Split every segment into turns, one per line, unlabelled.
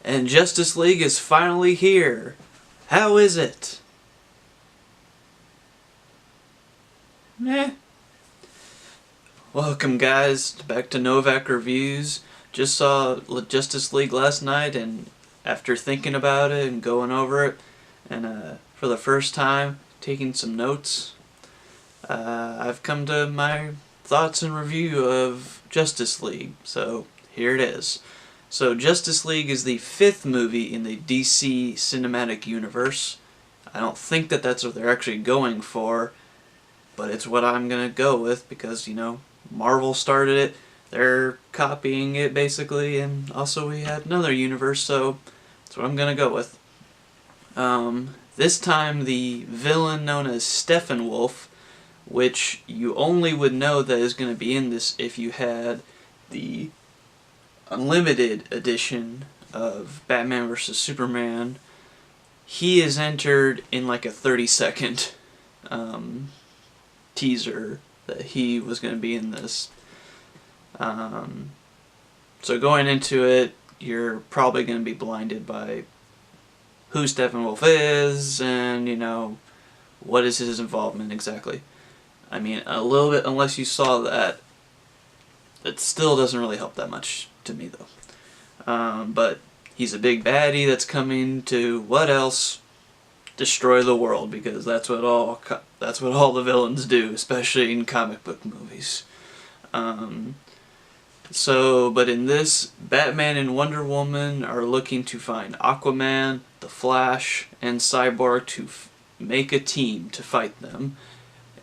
And Justice League is finally here. How is it? Meh. Welcome guys back to Novak Reviews. Just saw Justice League last night, and after thinking about it and going over it, and for the first time taking some notes, I've come to my thoughts and review of Justice League. So here it is. So Justice League is the 5th movie in the DC cinematic universe. I don't think that that's what they're actually going for, but it's what I'm gonna go with because, you know, Marvel started it, they're copying it basically, and also we had another universe, so that's what I'm gonna go with. This time the villain known as Steppenwolf, which you only would know that is going to be in this if you had the Unlimited edition of Batman vs. Superman. He is entered in like a 30-second teaser that he was going to be in this. So going into it, you're probably going to be blinded by who Steppenwolf is and, you know, what is his involvement exactly. I mean, a little bit, unless you saw that, it still doesn't really help that much to me, though. But he's a big baddie that's coming to, what else? Destroy the world, because that's what all the villains do, especially in comic book movies. But in this, Batman and Wonder Woman are looking to find Aquaman, the Flash, and Cyborg to make a team to fight them.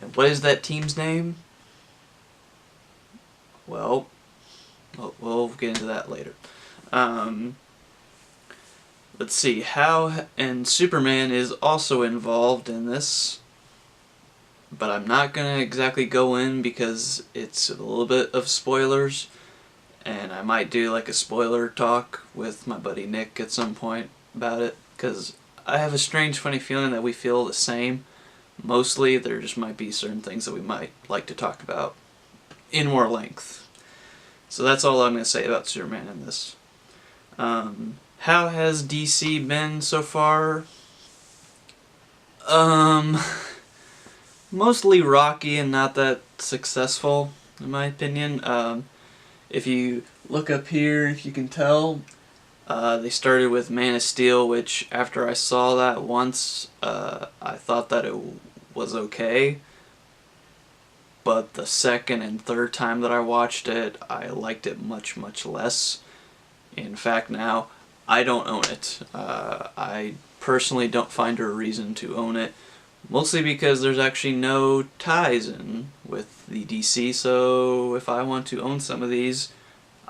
And what is that team's name? Well, we'll get into that later. Let's see, and Superman is also involved in this, but I'm not going to exactly go in because it's a little bit of spoilers, and I might do like a spoiler talk with my buddy Nick at some point about it, because I have a strange funny feeling that we feel the same. Mostly there just might be certain things that we might like to talk about in more length. So that's all I'm going to say about Superman in this. How has DC been so far? Mostly rocky and not that successful, in my opinion. If you look up here, if you can tell, they started with Man of Steel, which after I saw that once, I thought that it was okay. But the second and third time that I watched it, I liked it much, much less. In fact, now, I don't own it. I personally don't find a reason to own it, mostly because there's actually no ties in with the DC, so if I want to own some of these,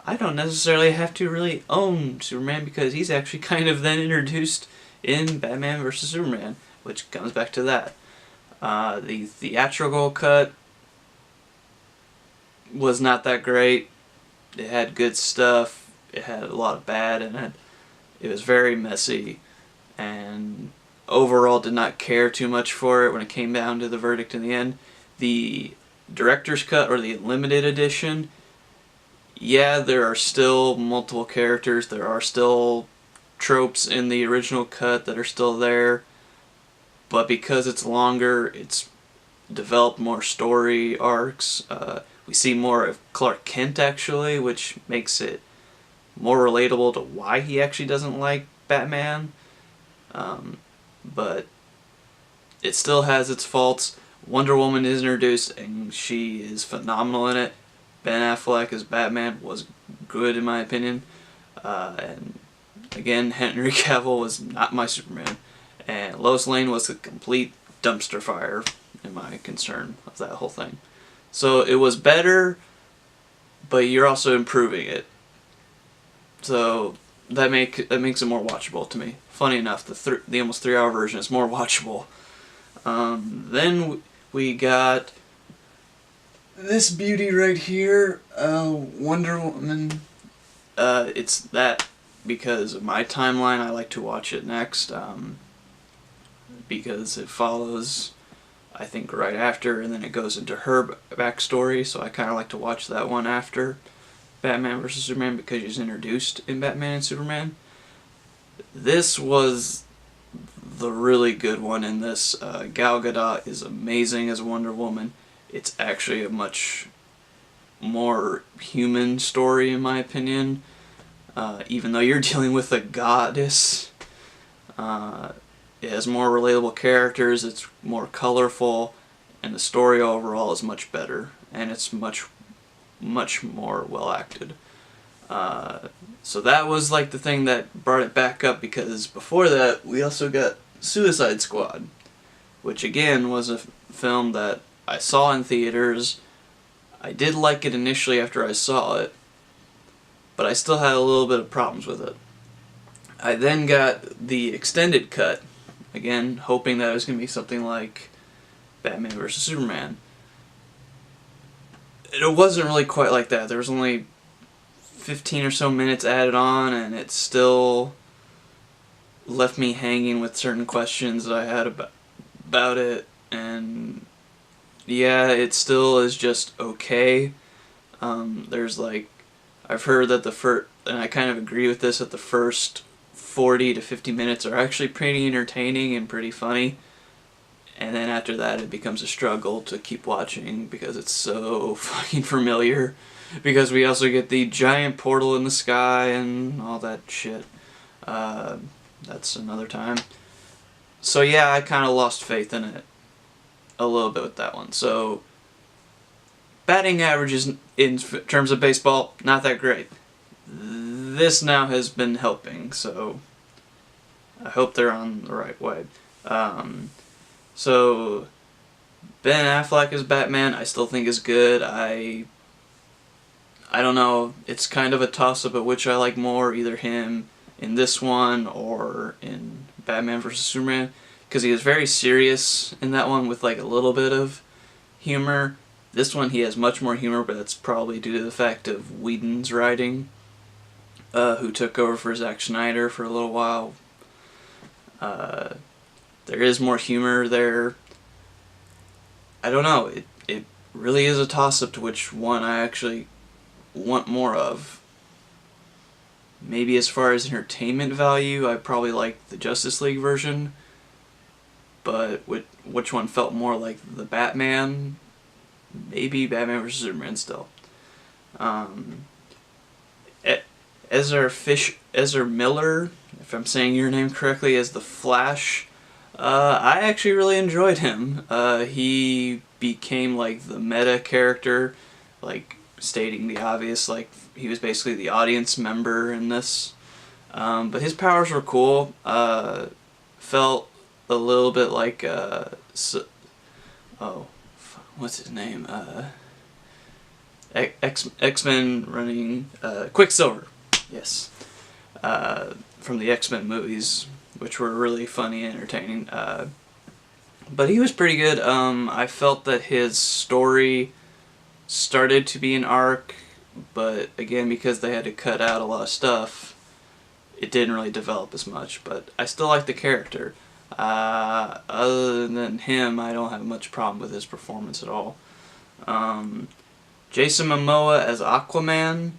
I don't necessarily have to really own Superman because he's actually kind of then introduced in Batman vs. Superman, which comes back to that. The theatrical cut was not that great. It had good stuff. It had a lot of bad in it. It was very messy, and overall did not care too much for it when it came down to the verdict in the end. The director's cut, or the limited edition, yeah, there are still multiple characters. There are still tropes in the original cut that are still there, but because it's longer, it's developed more story arcs. We see more of Clark Kent, actually, which makes it more relatable to why he actually doesn't like Batman. But it still has its faults. Wonder Woman is introduced, and she is phenomenal in it. Ben Affleck as Batman was good, in my opinion. And again, Henry Cavill was not my Superman. And Lois Lane was a complete dumpster fire, in my concern of that whole thing. So it was better, but you're also improving it. So that makes it more watchable to me. Funny enough, the almost 3-hour version is more watchable. Then we got this beauty right here, Wonder Woman. It's that because of my timeline. I like to watch it next because it follows, I think, right after, and then it goes into her backstory. So I kind of like to watch that one after Batman vs. Superman because she's introduced in Batman and Superman. This was the really good one in this. Gal Gadot is amazing as Wonder Woman. It's actually a much more human story in my opinion. Even though you're dealing with a goddess, it has more relatable characters, it's more colorful, and the story overall is much better, and it's much more well acted. So that was like the thing that brought it back up, because before that we also got Suicide Squad, which again was a film that I saw in theaters. I did like it initially after I saw it, but I still had a little bit of problems with it. I then got the extended cut, again hoping that it was going to be something like Batman vs. Superman. It wasn't really quite like that. There was only 15 or so minutes added on, and it still left me hanging with certain questions that I had about it, and yeah, it still is just okay. There's like, I've heard that and I kind of agree with this, that the first 40 to 50 minutes are actually pretty entertaining and pretty funny, and then after that it becomes a struggle to keep watching because it's so fucking familiar, because we also get the giant portal in the sky and all that shit. That's another time. So yeah, I kind of lost faith in it a little bit with that one. So batting averages in terms of baseball, not that great. This now has been helping, so I hope they're on the right way. So Ben Affleck as Batman, I still think is good. I don't know, it's kind of a toss-up of which I like more, either him in this one or in Batman vs. Superman, because he is very serious in that one with like a little bit of humor. This one he has much more humor, but that's probably due to the fact of Whedon's writing, who took over for Zack Snyder for a little while. There is more humor there. I don't know, it really is a toss-up to which one I actually want more of. Maybe as far as entertainment value, I probably like the Justice League version, but which one felt more like the Batman? Maybe Batman vs. Superman still. Ezra Miller, if I'm saying your name correctly, as the Flash, I actually really enjoyed him. He became like the meta character, like stating the obvious, like he was basically the audience member in this. But his powers were cool. Felt a little bit like what's his name? X-Men running Quicksilver. Yes. From the X-Men movies, which were really funny and entertaining. But he was pretty good. I felt that his story started to be an arc, but again, because they had to cut out a lot of stuff, it didn't really develop as much. But I still like the character. Other than him, I don't have much problem with his performance at all. Jason Momoa as Aquaman.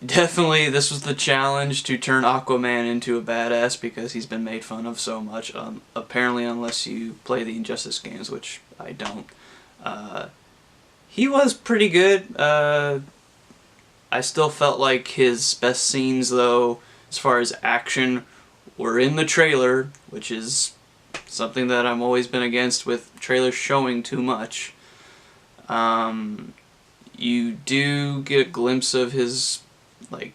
Definitely this was the challenge, to turn Aquaman into a badass, because he's been made fun of so much, apparently, unless you play the Injustice games, which I don't. He was pretty good. I still felt like his best scenes, though, as far as action, were in the trailer, which is something that I've always been against with trailers showing too much. You do get a glimpse of his like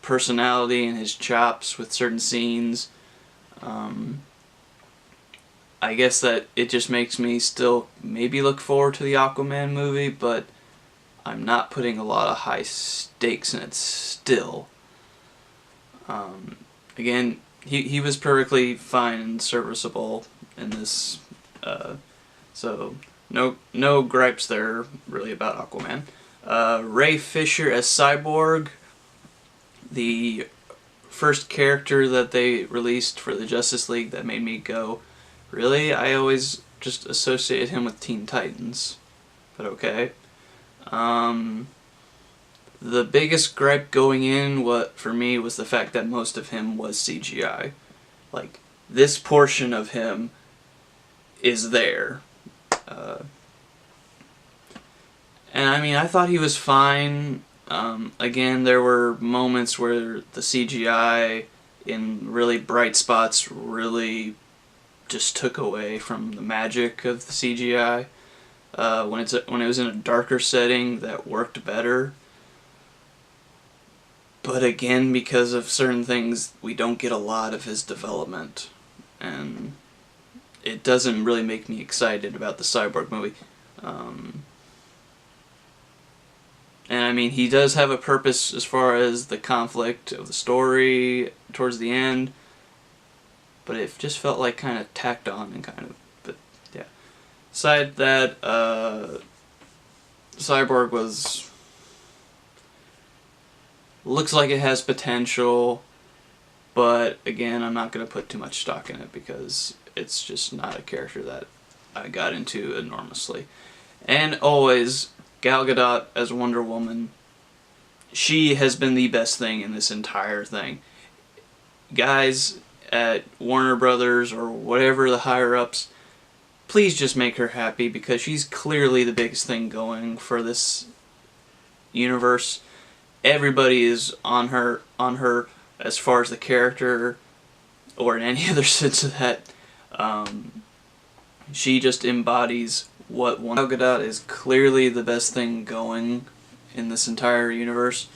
personality and his chops with certain scenes. I guess that it just makes me still maybe look forward to the Aquaman movie, but I'm not putting a lot of high stakes in it still. Again, he was perfectly fine and serviceable in this, so no gripes there really about Aquaman. Ray Fisher as Cyborg, the first character that they released for the Justice League that made me go, really? I always just associated him with Teen Titans, but okay. The biggest gripe going in, for me, was the fact that most of him was CGI. Like, this portion of him is there. And I mean, I thought he was fine. Again, there were moments where the CGI in really bright spots really just took away from the magic of the CGI. When it was in a darker setting, that worked better. But again, because of certain things, we don't get a lot of his development, and it doesn't really make me excited about the Cyborg movie. And I mean, he does have a purpose as far as the conflict of the story towards the end, but it just felt like kind of tacked on and kind of, but yeah. Aside that, Cyborg looks like it has potential, but again, I'm not going to put too much stock in it because it's just not a character that I got into enormously. And always, Gal Gadot as Wonder Woman, she has been the best thing in this entire thing. Guys at Warner Brothers or whatever the higher-ups, please just make her happy because she's clearly the biggest thing going for this universe. Everybody is on her as far as the character or in any other sense of that. She just embodies what Gal Gadot is clearly the best thing going in this entire universe.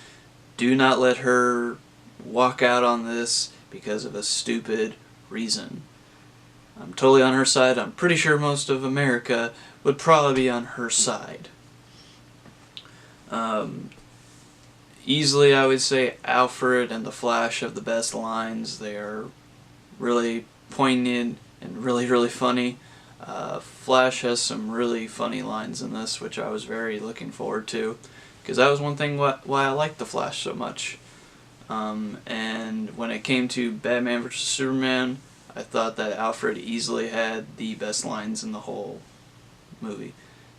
Do not let her walk out on this because of a stupid reason. I'm totally on her side. I'm pretty sure most of America would probably be on her side. Easily, I would say Alfred and the Flash have the best lines. They are really poignant and really, really funny. Flash has some really funny lines in this, which I was very looking forward to, because that was one thing why I liked the Flash so much. And when it came to Batman vs. Superman, I thought that Alfred easily had the best lines in the whole movie.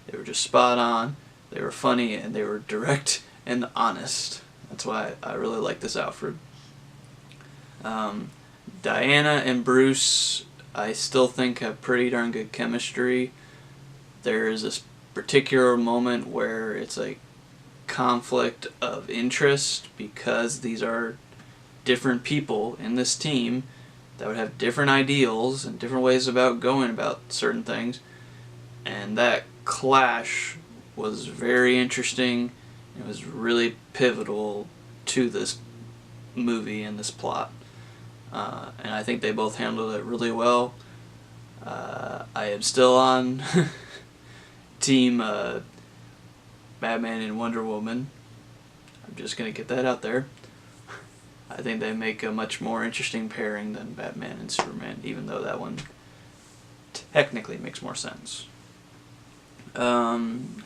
They were just spot on, they were funny, and they were direct and honest. That's why I really like this Alfred. Diana and Bruce, I still think have pretty darn good chemistry. There is this particular moment where it's a conflict of interest because these are different people in this team that would have different ideals and different ways about going about certain things, and that clash was very interesting. It was really pivotal to this movie and this plot. And I think they both handled it really well. I am still on Team Batman and Wonder Woman. I'm just going to get that out there. I think they make a much more interesting pairing than Batman and Superman, even though that one technically makes more sense. And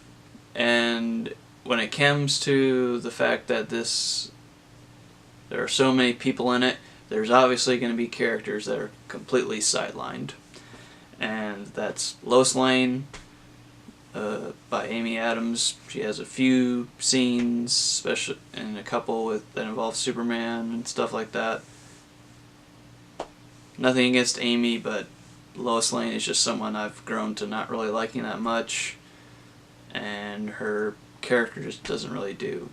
when it comes to the fact that there are so many people in it, there's obviously going to be characters that are completely sidelined. And that's Lois Lane, by Amy Adams. She has a few scenes, especially in a couple that involve Superman and stuff like that. Nothing against Amy, but Lois Lane is just someone I've grown to not really liking that much, and her character just doesn't really do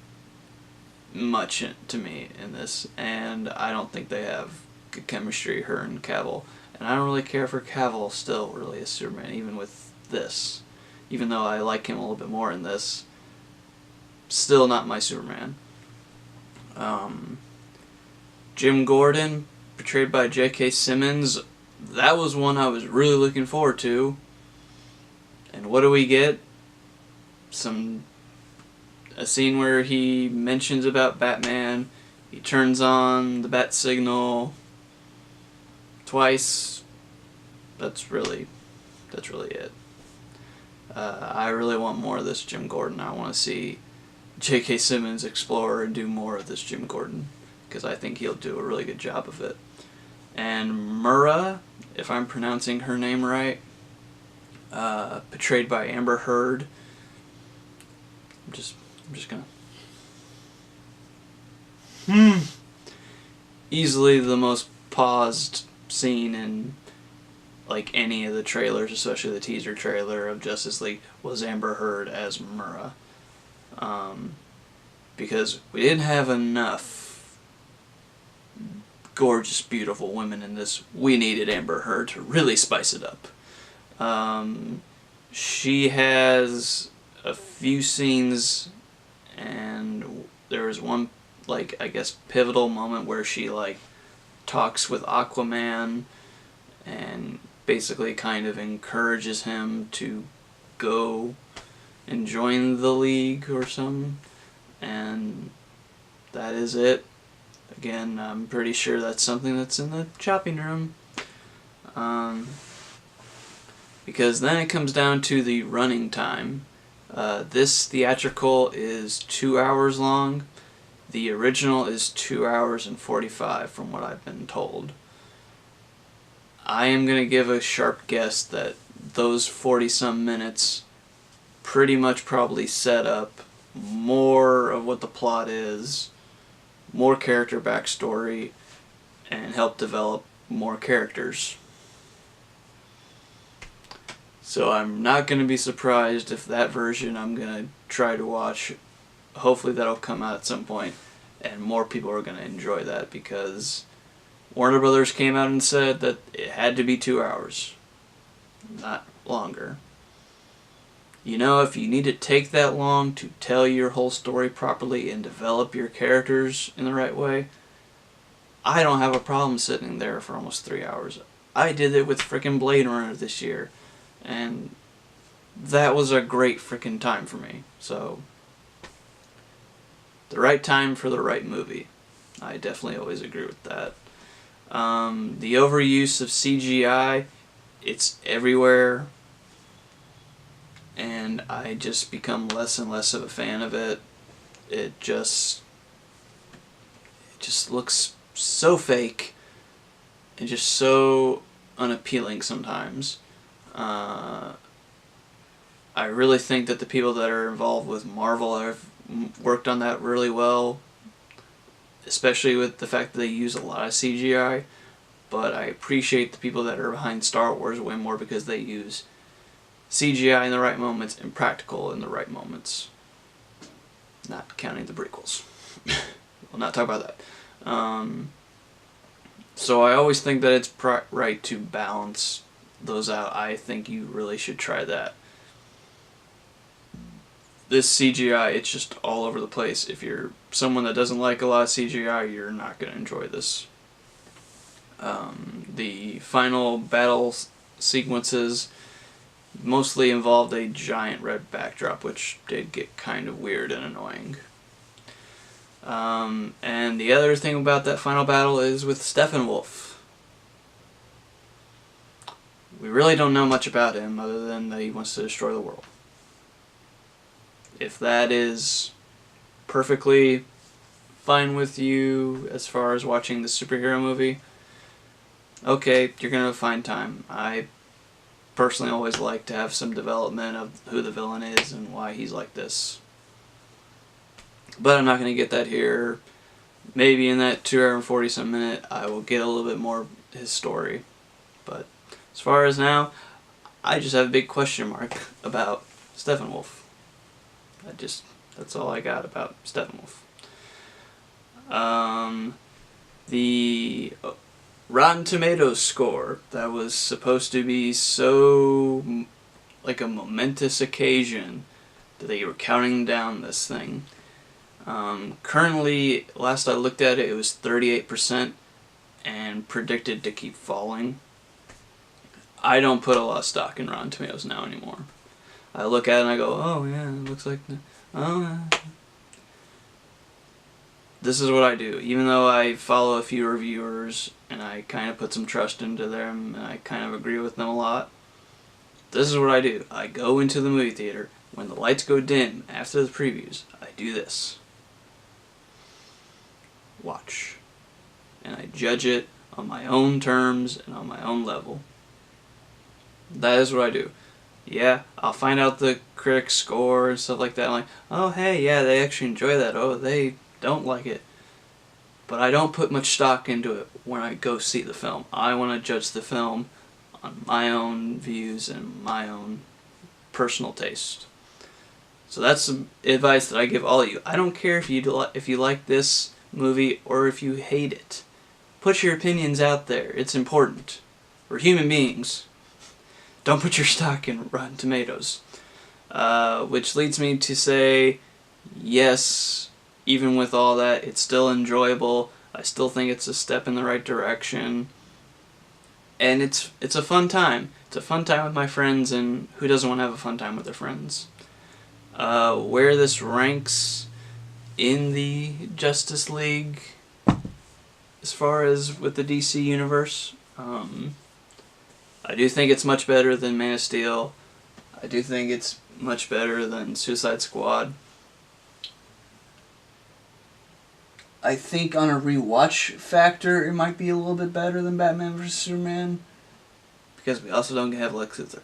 much to me in this, and I don't think they have good chemistry, her and Cavill. And I don't really care for Cavill still, really, as Superman, even with this. Even though I like him a little bit more in this, still not my Superman. Jim Gordon, portrayed by J.K. Simmons, that was one I was really looking forward to. And what do we get? A scene where he mentions about Batman, he turns on the bat signal twice. That's really it. I really want more of this Jim Gordon. I want to see J.K. Simmons explore and do more of this Jim Gordon, because I think he'll do a really good job of it. And Murrah, if I'm pronouncing her name right, portrayed by Amber Heard. I'm just gonna easily the most paused scene in like any of the trailers, especially the teaser trailer of Justice League, was Amber Heard as Murrah. Because we didn't have enough gorgeous, beautiful women in this. We needed Amber Heard to really spice it up. She has a few scenes, and there was one, like, I guess pivotal moment where she like talks with Aquaman and basically kind of encourages him to go and join the League or something, and that is it. Again, I'm pretty sure that's something that's in the chopping room. Because then it comes down to the running time. This theatrical is 2 hours long. The original is 2 hours and 45 from what I've been told. I am going to give a sharp guess that those 40-some minutes pretty much probably set up more of what the plot is, more character backstory, and help develop more characters. So I'm not going to be surprised if that version I'm going to try to watch. Hopefully that'll come out at some point, and more people are going to enjoy that, because Warner Brothers came out and said that it had to be 2 hours, not longer. You know, if you need to take that long to tell your whole story properly and develop your characters in the right way, I don't have a problem sitting there for almost 3 hours. I did it with frickin' Blade Runner this year, and that was a great frickin' time for me. So, the right time for the right movie. I definitely always agree with that. The overuse of CGI, it's everywhere, and I just become less and less of a fan of it. It just looks so fake and just so unappealing sometimes. I really think that the people that are involved with Marvel have worked on that really well, especially with the fact that they use a lot of CGI, but I appreciate the people that are behind Star Wars way more because they use CGI in the right moments and practical in the right moments. Not counting the prequels. We'll not talk about that. So I always think that it's right to balance those out. I think you really should try that. This CGI, it's just all over the place. If you're someone that doesn't like a lot of CGI, you're not going to enjoy this. The final battle sequences mostly involved a giant red backdrop, which did get kind of weird and annoying. And the other thing about that final battle is with Steppenwolf. We really don't know much about him other than that he wants to destroy the world. If that is perfectly fine with you as far as watching the superhero movie, okay, you're going to find time. I personally always like to have some development of who the villain is and why he's like this. But I'm not going to get that here. Maybe in that 2 hour and 40-some minute I will get a little bit more of his story. But as far as now, I just have a big question mark about Steppenwolf. That's all I got about Steppenwolf. The Rotten Tomatoes score that was supposed to be so like a momentous occasion that they were counting down this thing. Currently, last I looked at it, it was 38% and predicted to keep falling. I don't put a lot of stock in Rotten Tomatoes now anymore. I look at it and I go, oh yeah, it looks like, oh yeah. This is what I do. Even though I follow a few reviewers and I kind of put some trust into them and I kind of agree with them a lot, this is what I do. I go into the movie theater. When the lights go dim after the previews, I do this. Watch. And I judge it on my own terms and on my own level. That is what I do. Yeah, I'll find out the critic score and stuff like that. I'm like, oh hey, yeah, they actually enjoy that. Oh, they don't like it. but I don't put much stock into it when I go see the film. I want to judge the film on my own views and my own personal taste. So that's some advice that I give all of you. I don't care if you like this movie or if you hate it. Put your opinions out there. It's important. We're human beings. Don't put your stock in Rotten Tomatoes. Which leads me to say, yes, even with all that, it's still enjoyable. I still think it's a step in the right direction. And it's a fun time. It's a fun time with my friends, and who doesn't want to have a fun time with their friends? Where this ranks in the Justice League as far as with the DC universe, I do think it's much better than Man of Steel. I do think it's much better than Suicide Squad. I think on a rewatch factor, it might be a little bit better than Batman vs. Superman, because we also don't have Lex Luthor.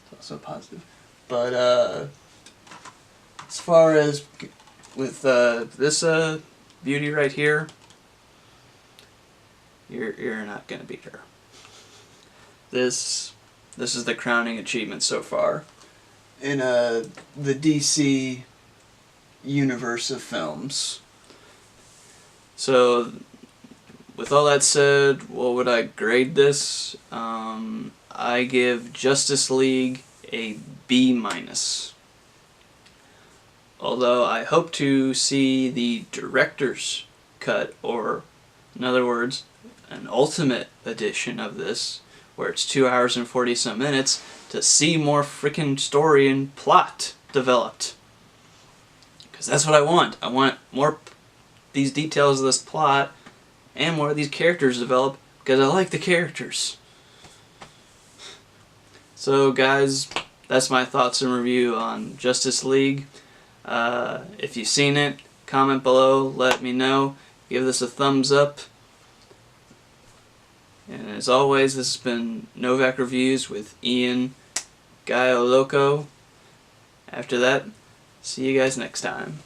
It's also positive. But as far as with this beauty right here, you're not gonna beat her. This is the crowning achievement so far in the DC universe of films. So, with all that said, what would I grade this? I give Justice League a B-. Although I hope to see the director's cut, or in other words, an ultimate edition of this, where it's 2 hours and 40-some minutes, to see more freaking story and plot developed. Because that's what I want. I want more these details of this plot and more of these characters develop, because I like the characters. So guys, that's my thoughts and review on Justice League. If you've seen it, comment below, let me know. Give this a thumbs up. And as always, this has been Novak Reviews with Ian Gallo Loco. After that, see you guys next time.